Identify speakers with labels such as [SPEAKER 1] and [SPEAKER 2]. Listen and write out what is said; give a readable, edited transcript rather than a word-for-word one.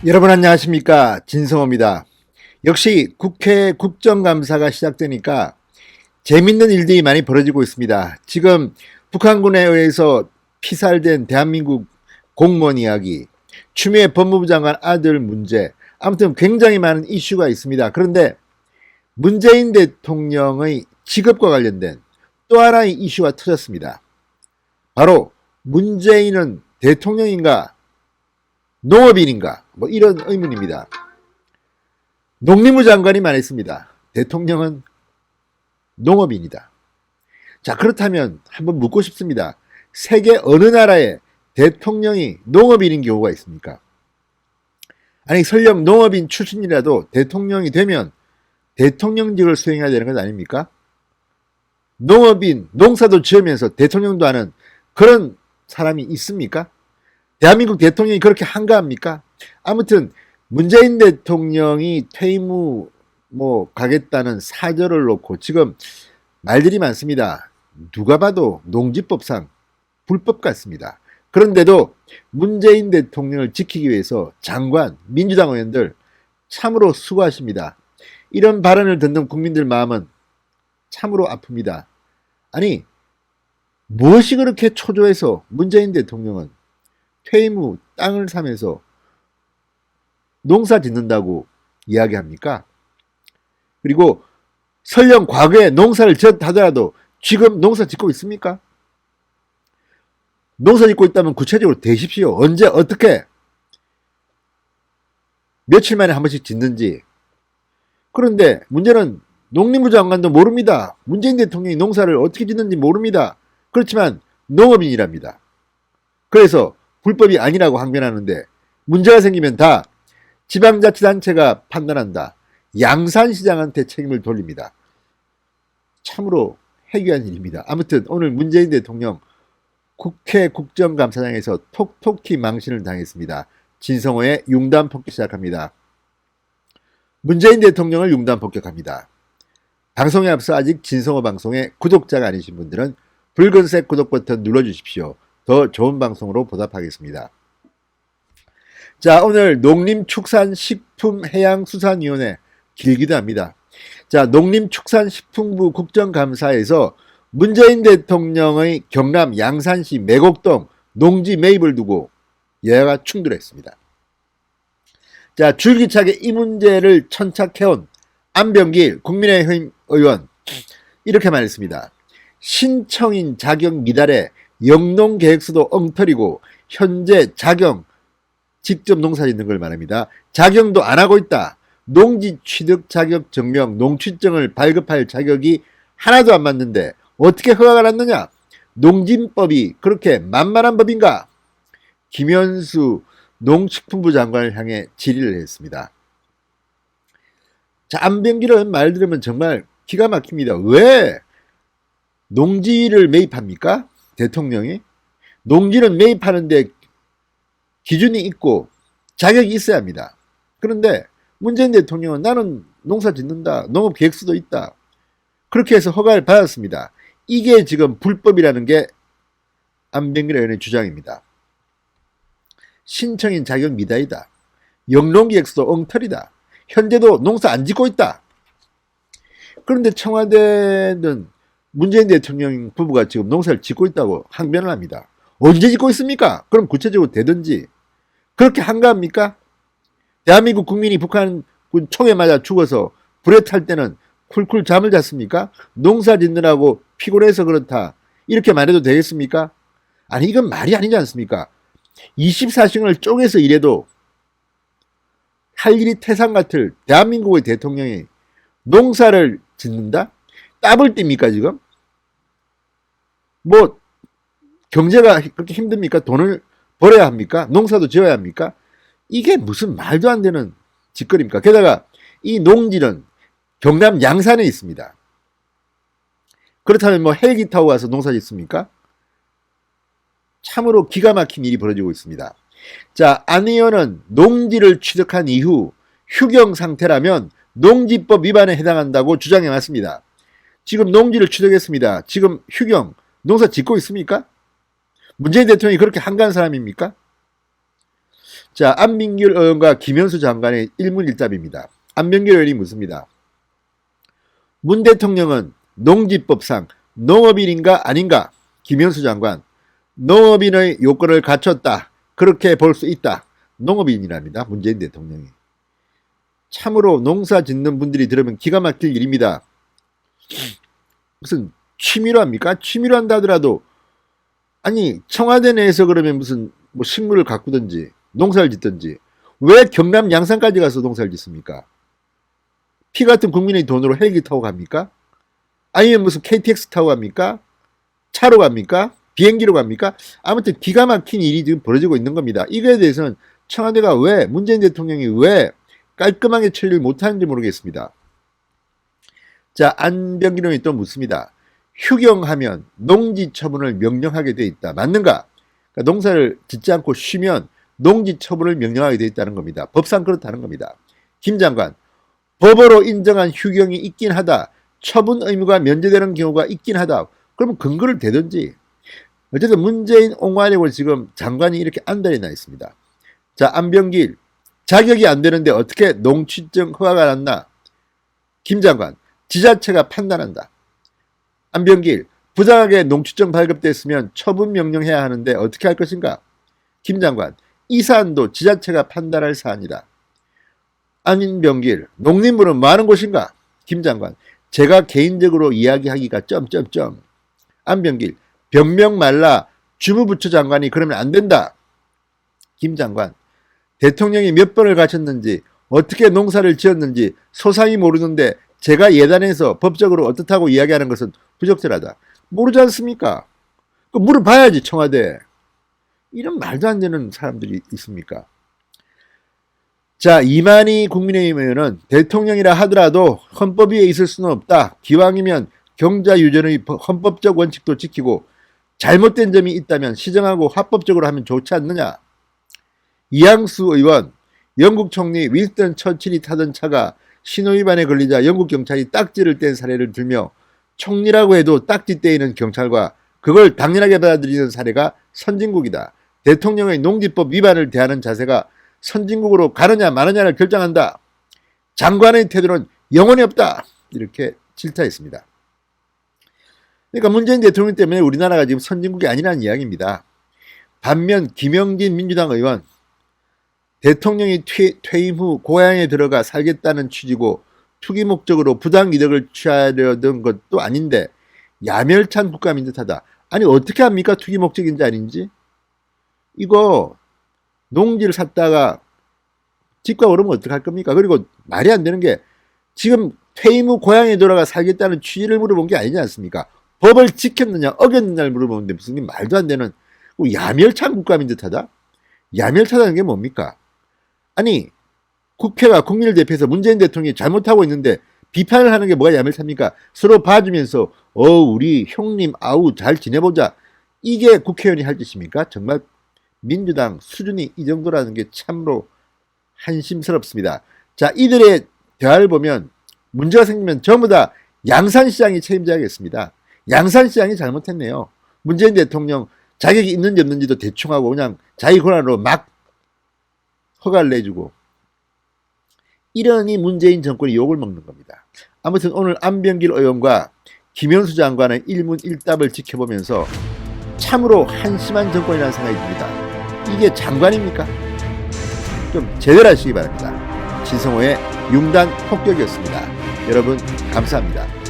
[SPEAKER 1] 여러분 안녕하십니까, 진성호입니다. 역시 국회 국정감사가 시작되니까 재밌는 일들이 많이 벌어지고 있습니다. 지금 북한군에 의해서 피살된 대한민국 공무원 이야기, 추미애 법무부 장관 아들 문제, 아무튼 굉장히 많은 이슈가 있습니다. 그런데 문재인 대통령의 직업과 관련된 또 하나의 이슈가 터졌습니다. 바로 문재인은 대통령인가 농업인인가, 뭐 이런 의문입니다. 농림부 장관이 말했습니다. 대통령은 농업인이다. 자, 그렇다면 한번 묻고 싶습니다. 세계 어느 나라에 대통령이 농업인인 경우가 있습니까? 아니, 설령 농업인 출신이라도 대통령이 되면 대통령직을 수행해야 되는 것 아닙니까? 농업인, 농사도 지으면서 대통령도 하는 그런 사람이 있습니까? 대한민국 대통령이 그렇게 한가합니까? 아무튼 문재인 대통령이 퇴임 후 가겠다는 사절을 놓고 지금 말들이 많습니다. 누가 봐도 농지법상 불법 같습니다. 그런데도 문재인 대통령을 지키기 위해서 장관, 민주당 의원들 참으로 수고하십니다. 이런 발언을 듣는 국민들 마음은 참으로 아픕니다. 아니, 무엇이 그렇게 초조해서 문재인 대통령은 퇴임 후 땅을 사면서 농사 짓는다고 이야기합니까? 그리고 설령 과거에 농사를 지었다더라도 지금 농사 짓고 있습니까? 농사 짓고 있다면 구체적으로 대십시오. 언제 어떻게 며칠 만에 한 번씩 짓는지. 그런데 문제는 농림부 장관도 모릅니다. 문재인 대통령이 농사를 어떻게 짓는지 모릅니다. 그렇지만 농업인이랍니다. 그래서 불법이 아니라고 항변하는데 문제가 생기면 다 지방자치단체가 판단한다. 양산시장한테 책임을 돌립니다. 참으로 해괴한 일입니다. 아무튼 오늘 문재인 대통령 국회 국정감사장에서 톡톡히 망신을 당했습니다. 진성호의 융단 폭격 시작합니다. 문재인 대통령을 융단 폭격합니다. 방송에 앞서 아직 진성호 방송의 구독자가 아니신 분들은 붉은색 구독 버튼 눌러주십시오. 더 좋은 방송으로 보답하겠습니다. 자, 오늘 농림축산식품해양수산위원회 길기도 합니다. 자, 농림축산식품부 국정감사에서 문재인 대통령의 경남 양산시 매곡동 농지 매입을 두고 여야가 충돌했습니다. 자, 줄기차게 이 문제를 천착해온 안병길 국민의힘 의원 이렇게 말했습니다. 신청인 자격 미달에 영농계획서도 엉터리고 현재 자경 직접 농사 짓는 걸 말합니다. 자경도 안 하고 있다. 농지 취득 자격 증명 농취증을 발급할 자격이 하나도 안 맞는데 어떻게 허가가 났느냐? 농진법이 그렇게 만만한 법인가? 김현수 농식품부 장관을 향해 질의를 했습니다. 자, 안병길은 말 들으면 정말 기가 막힙니다. 왜 농지를 매입합니까? 대통령이 농지는 매입하는데 기준이 있고 자격이 있어야 합니다. 그런데 문재인 대통령은 나는 농사 짓는다. 농업계획서도 있다. 그렇게 해서 허가를 받았습니다. 이게 지금 불법이라는 게 안병길 의원의 주장입니다. 신청인 자격 미달이다. 영농계획서도 엉터리다. 현재도 농사 안 짓고 있다. 그런데 청와대는 문재인 대통령 부부가 지금 농사를 짓고 있다고 항변을 합니다. 언제 짓고 있습니까? 그럼 구체적으로 되든지. 그렇게 한가합니까? 대한민국 국민이 북한군 총에 맞아 죽어서 불에 탈 때는 쿨쿨 잠을 잤습니까? 농사 짓느라고 피곤해서 그렇다. 이렇게 말해도 되겠습니까? 아니, 이건 말이 아니지 않습니까? 24시간을 쪼개서 일해도 할 일이 태산 같을 대한민국의 대통령이 농사를 짓는다? 따블 띱니까 지금? 뭐 경제가 그렇게 힘듭니까? 돈을 벌어야 합니까? 농사도 지어야 합니까? 이게 무슨 말도 안 되는 짓거리입니까? 게다가 이 농지는 경남 양산에 있습니다. 그렇다면 뭐 헬기 타고 가서 농사 짓습니까? 참으로 기가 막힌 일이 벌어지고 있습니다. 자, 안 의원은 농지를 취득한 이후 휴경 상태라면 농지법 위반에 해당한다고 주장해 왔습니다. 지금 농지를 취득했습니다. 지금 휴경, 농사 짓고 있습니까? 문재인 대통령이 그렇게 한가한 사람입니까? 자, 안민길 의원과 김현수 장관의 일문일답입니다. 안민길 의원이 묻습니다. 문 대통령은 농지법상 농업인인가 아닌가? 김현수 장관, 농업인의 요건을 갖췄다. 그렇게 볼 수 있다. 농업인이랍니다. 문재인 대통령이. 참으로 농사 짓는 분들이 들으면 기가 막힐 일입니다. 무슨 취미로 합니까? 취미로 한다 하더라도 아니 청와대 내에서 그러면 무슨 뭐 식물을 가꾸든지 농사를 짓든지 왜 경남 양산까지 가서 농사를 짓습니까? 피 같은 국민의 돈으로 헬기 타고 갑니까? 아니면 무슨 KTX 타고 갑니까? 차로 갑니까? 비행기로 갑니까? 아무튼 기가 막힌 일이 지금 벌어지고 있는 겁니다. 이거에 대해서는 청와대가 왜, 문재인 대통령이 왜 깔끔하게 처리를 못하는지 모르겠습니다. 자, 안병길 의원이 또 묻습니다. 휴경하면 농지 처분을 명령하게 돼 있다. 맞는가? 그러니까 농사를 짓지 않고 쉬면 농지 처분을 명령하게 돼 있다는 겁니다. 법상 그렇다는 겁니다. 김 장관, 법으로 인정한 휴경이 있긴 하다. 처분 의무가 면제되는 경우가 있긴 하다. 그러면 근거를 대든지. 어쨌든 문재인 옹호하려고 지금 장관이 이렇게 안달이 나 있습니다. 자, 안병길, 자격이 안 되는데 어떻게 농취증 허가가 났나? 김 장관, 지자체가 판단한다. 안병길, 부당하게 농취증 발급됐으면 처분 명령해야 하는데 어떻게 할 것인가? 김 장관, 이 사안도 지자체가 판단할 사안이다. 안병길, 농림부는 뭐 하는 곳인가? 김 장관, 제가 개인적으로 이야기하기가 점점점. 안병길, 변명 말라. 주무부처 장관이 그러면 안 된다. 김 장관, 대통령이 몇 번을 가셨는지 어떻게 농사를 지었는지 소상히 모르는데 제가 예단해서 법적으로 어떻다고 이야기하는 것은 부적절하다. 모르지 않습니까? 물어봐야지 청와대. 이런 말도 안 되는 사람들이 있습니까? 자, 이만희 국민의힘 의원은 대통령이라 하더라도 헌법 위에 있을 수는 없다. 기왕이면 경자 유전의 헌법적 원칙도 지키고 잘못된 점이 있다면 시정하고 합법적으로 하면 좋지 않느냐. 이양수 의원, 영국 총리 윈스턴 처칠이 타던 차가 신호위반에 걸리자 영국 경찰이 딱지를 뗀 사례를 들며 총리라고 해도 딱지 떼이는 경찰과 그걸 당연하게 받아들이는 사례가 선진국이다. 대통령의 농지법 위반을 대하는 자세가 선진국으로 가느냐 마느냐를 결정한다. 장관의 태도는 영혼이 없다. 이렇게 질타했습니다. 그러니까 문재인 대통령 때문에 우리나라가 지금 선진국이 아니라는 이야기입니다. 반면 김영진 민주당 의원, 대통령이 퇴임 후 고향에 들어가 살겠다는 취지고 투기 목적으로 부당 이득을 취하려던 것도 아닌데 야멸찬 국감인 듯하다. 아니 어떻게 합니까? 투기 목적인지 아닌지. 이거 농지를 샀다가 집값 오르면 어떡할 겁니까? 그리고 말이 안 되는 게 지금 퇴임 후 고향에 돌아가 살겠다는 취지를 물어본 게 아니지 않습니까? 법을 지켰느냐 어겼느냐를 물어보는데 무슨 말도 안 되는 야멸찬 국감인 듯하다? 야멸차다는 게 뭡니까? 아니 국회가 국민을 대표해서 문재인 대통령이 잘못하고 있는데 비판을 하는 게 뭐가 야멸차입니까? 서로 봐주면서 우리 형님 아우 잘 지내보자. 이게 국회의원이 할 짓입니까? 정말 민주당 수준이 이 정도라는 게 참으로 한심스럽습니다. 자, 이들의 대화를 보면 문제가 생기면 전부 다 양산시장이 책임져야겠습니다. 양산시장이 잘못했네요. 문재인 대통령 자격이 있는지 없는지도 대충 하고 그냥 자기 권한으로 막 허가를 내주고 이러니 문재인 정권이 욕을 먹는 겁니다. 아무튼 오늘 안병길 의원과 김현수 장관의 일문일답을 지켜보면서 참으로 한심한 정권이라는 생각이 듭니다. 이게 장관입니까? 좀 제대로 하시기 바랍니다. 진성호의 융단 폭격이었습니다. 여러분 감사합니다.